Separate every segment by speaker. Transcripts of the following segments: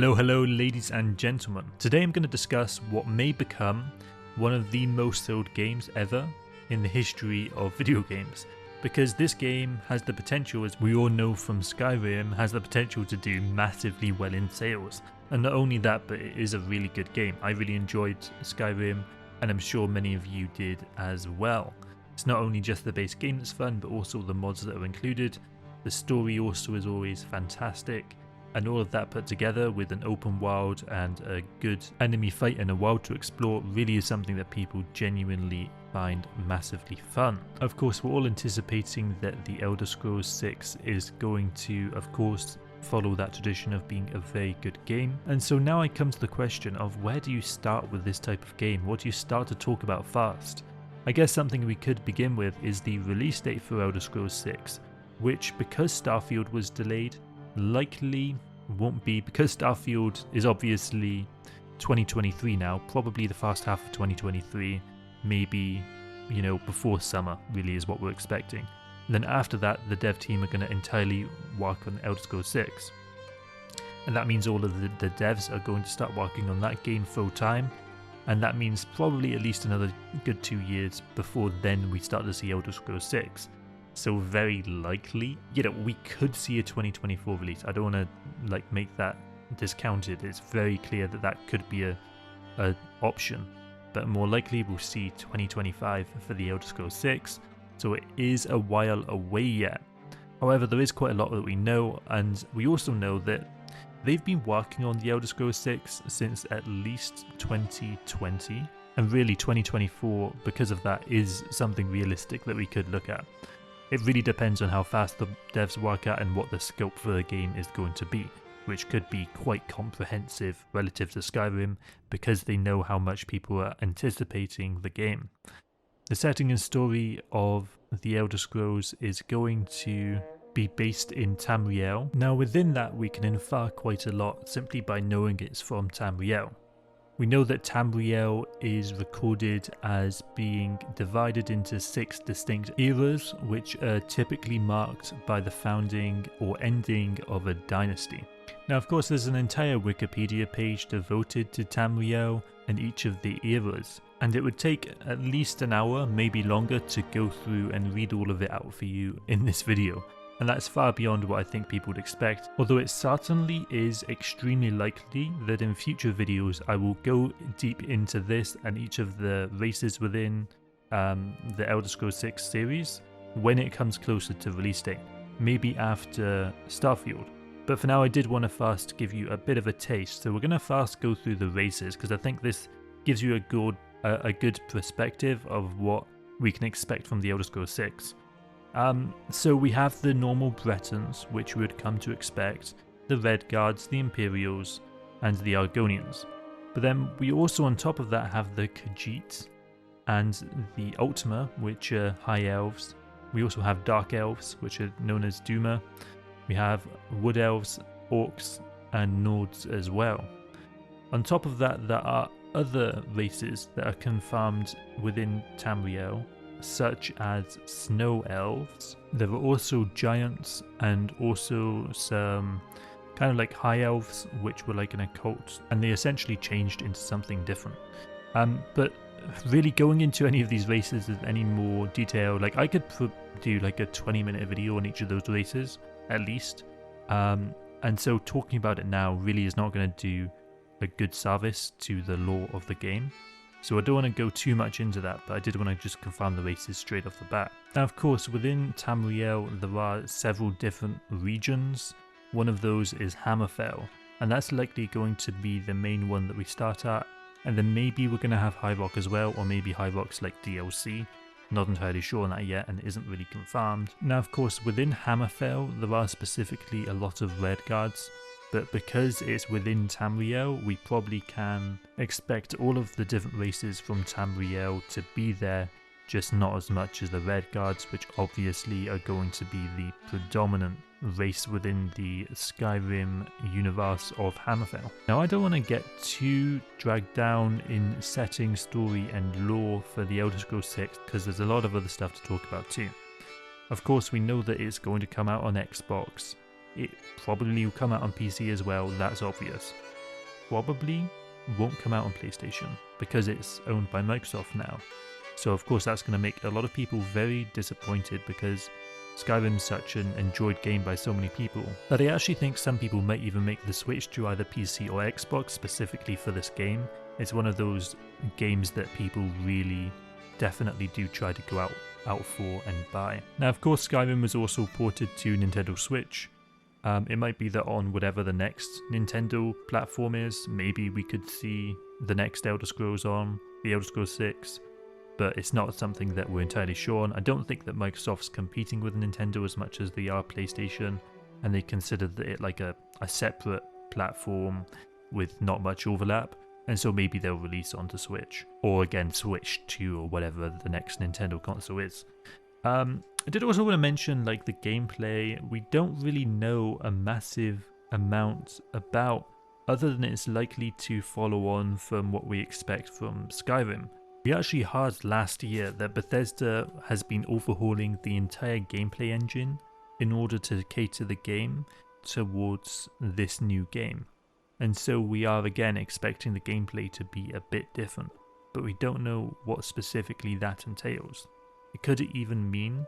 Speaker 1: Hello ladies and gentlemen. Today I'm going to discuss what may become one of the most sold games ever in the history of video games. Because this game has the potential, as we all know from Skyrim, has the potential to do massively well in sales. And not only that, but it is a really good game. I really enjoyed Skyrim, and I'm sure many of you did as well. It's not only just the base game that's fun, but also the mods that are included. The story also is always fantastic. And all of that put together with an open world and a good enemy fight and a world to explore really is something that people genuinely find massively fun. Of course, we're all anticipating that the Elder Scrolls 6 is going to, of course, follow that tradition of being a very good game. And so now I come to the question of where do you start with this type of game? What do you start to talk about first? I guess something we could begin with is the release date for Elder Scrolls 6, which, because Starfield was delayed, likely won't be, because Starfield is obviously 2023 now, probably the first half of 2023, maybe, before summer really is what we're expecting. And then after that, the dev team are going to entirely work on Elder Scrolls 6. And that means all of the devs are going to start working on that game full time. And that means probably at least another good 2 years before then we start to see Elder Scrolls 6. So very likely, we could see a 2024 release. I don't want to make that discounted. It's very clear that that could be a option, but more likely we'll see 2025 for the Elder Scrolls 6. So it is a while away yet. However, there is quite a lot that we know, and we also know that they've been working on the Elder Scrolls 6 since at least 2020, and really 2024, because of that, is something realistic that we could look at. It really depends on how fast the devs work at and what the scope for the game is going to be, which could be quite comprehensive relative to Skyrim because they know how much people are anticipating the game. The setting and story of the Elder Scrolls is going to be based in Tamriel. Now within that we can infer quite a lot simply by knowing it's from Tamriel. We know that Tamriel is recorded as being divided into 6 distinct eras, which are typically marked by the founding or ending of a dynasty. Now, of course, there's an entire Wikipedia page devoted to Tamriel and each of the eras, and it would take at least an hour, maybe longer, to go through and read all of it out for you in this video. And that's far beyond what I think people would expect, although it certainly is extremely likely that in future videos I will go deep into this and each of the races within the Elder Scrolls 6 series when it comes closer to release date, maybe after Starfield. But for now I did want to first give you a bit of a taste, so we're going to first go through the races because I think this gives you a good perspective of what we can expect from the Elder Scrolls 6. So we have the normal Bretons, which we would come to expect, the Redguards, the Imperials, and the Argonians. But then we also on top of that have the Khajiit and the Ultima, which are High Elves. We also have Dark Elves, which are known as Duma. We have Wood Elves, Orcs, and Nords as well. On top of that, there are other races that are confirmed within Tamriel, such as Snow Elves. There are also Giants and also some kind of High Elves, which were an occult, and they essentially changed into something different. But really going into any of these races in any more detail, I could do a 20-minute video on each of those races, at least. And so talking about it now really is not going to do a good service to the lore of the game. So I don't want to go too much into that, but I did want to just confirm the races straight off the bat. Now, of course, within Tamriel, there are several different regions. One of those is Hammerfell, and that's likely going to be the main one that we start at. And then maybe we're going to have High Rock as well, or maybe High Rock's DLC. Not entirely sure on that yet, and it isn't really confirmed. Now, of course, within Hammerfell, there are specifically a lot of Redguards. But because it's within Tamriel, we probably can expect all of the different races from Tamriel to be there, just not as much as the Redguards, which obviously are going to be the predominant race within the Skyrim universe of Hammerfell. Now, I don't want to get too dragged down in setting, story and lore for the Elder Scrolls 6 because there's a lot of other stuff to talk about too. Of course, we know that it's going to come out on Xbox. It probably will come out on PC as well, that's obvious. probably won't come out on PlayStation because it's owned by Microsoft now. So of course that's going to make a lot of people very disappointed because Skyrim's such an enjoyed game by so many people that I actually think some people might even make the switch to either PC or Xbox specifically for this game. It's one of those games that people really definitely do try to go out for and buy. Now of course Skyrim was also ported to Nintendo Switch. It might be that on whatever the next Nintendo platform is, maybe we could see the next Elder Scrolls on, the Elder Scrolls 6, but it's not something that we're entirely sure on. I don't think that Microsoft's competing with Nintendo as much as they are PlayStation, and they consider it like a separate platform with not much overlap, and so maybe they'll release onto Switch, or again Switch 2 or whatever the next Nintendo console is. I did also want to mention like the gameplay. We don't really know a massive amount about, other than it's likely to follow on from what we expect from Skyrim. We actually heard last year that Bethesda has been overhauling the entire gameplay engine in order to cater the game towards this new game. And so we are again expecting the gameplay to be a bit different, but we don't know what specifically that entails. It could even mean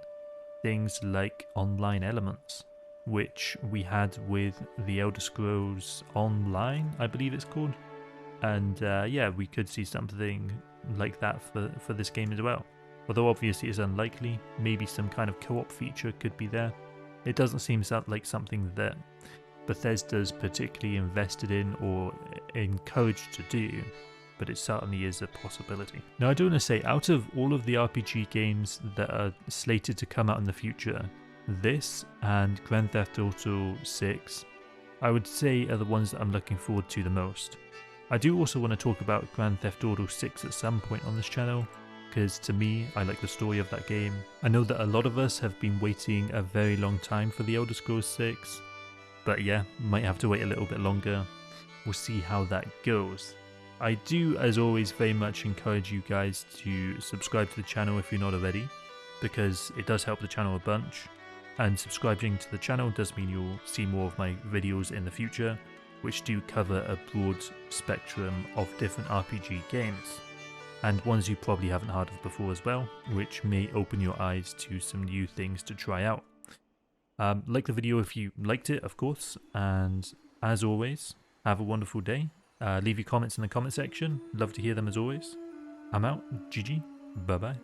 Speaker 1: things like online elements, which we had with the Elder Scrolls Online, I believe it's called. And yeah, we could see something like that for this game as well. Although obviously it's unlikely, maybe some kind of co-op feature could be there. It doesn't seem like something that Bethesda's particularly invested in or encouraged to do, but it certainly is a possibility. Now I do want to say, out of all of the RPG games that are slated to come out in the future, this and Grand Theft Auto 6, I would say are the ones that I'm looking forward to the most. I do also want to talk about Grand Theft Auto 6 at some point on this channel, because to me, I like the story of that game. I know that a lot of us have been waiting a very long time for the Elder Scrolls 6, but yeah, might have to wait a little bit longer. We'll see how that goes. I do, as always, very much encourage you guys to subscribe to the channel if you're not already, because it does help the channel a bunch, and subscribing to the channel does mean you'll see more of my videos in the future, which do cover a broad spectrum of different RPG games, and ones you probably haven't heard of before as well, which may open your eyes to some new things to try out. Like the video if you liked it, of course, and as always, have a wonderful day. Leave your comments in the comment section. Love to hear them as always. I'm out. GG. Bye bye.